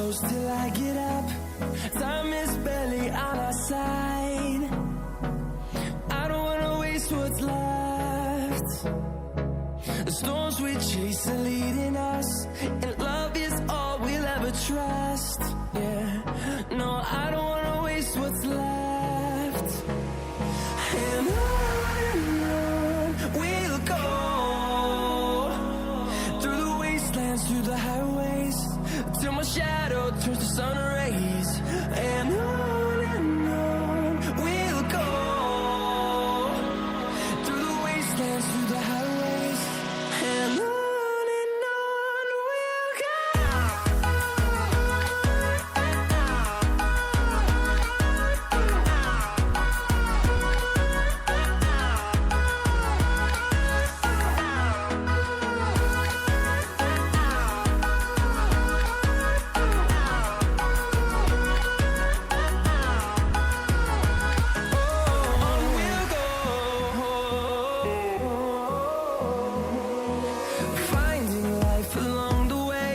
close till I get up. Time is barely on our side. I don't wanna waste what's left. The storms we chase are leading us, and love is all we'll ever trust. Yeah, no, I don't wanna waste what's left. And on we'll go, through the wastelands, through the highways, till my shadow turns to sun rays. And on we'll go, through the wastelands, through the highways, and on we'll go. Finding life along the way,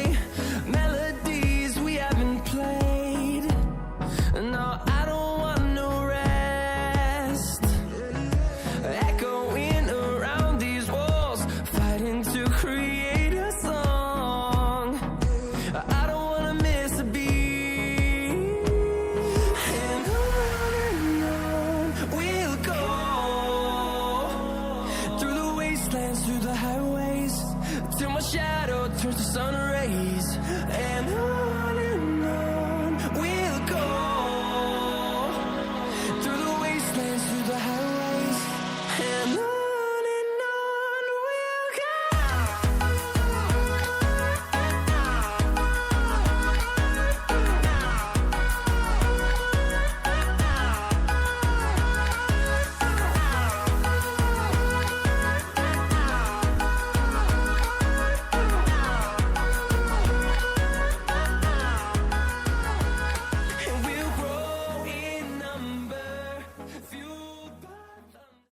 melodies we haven't played. No, I don't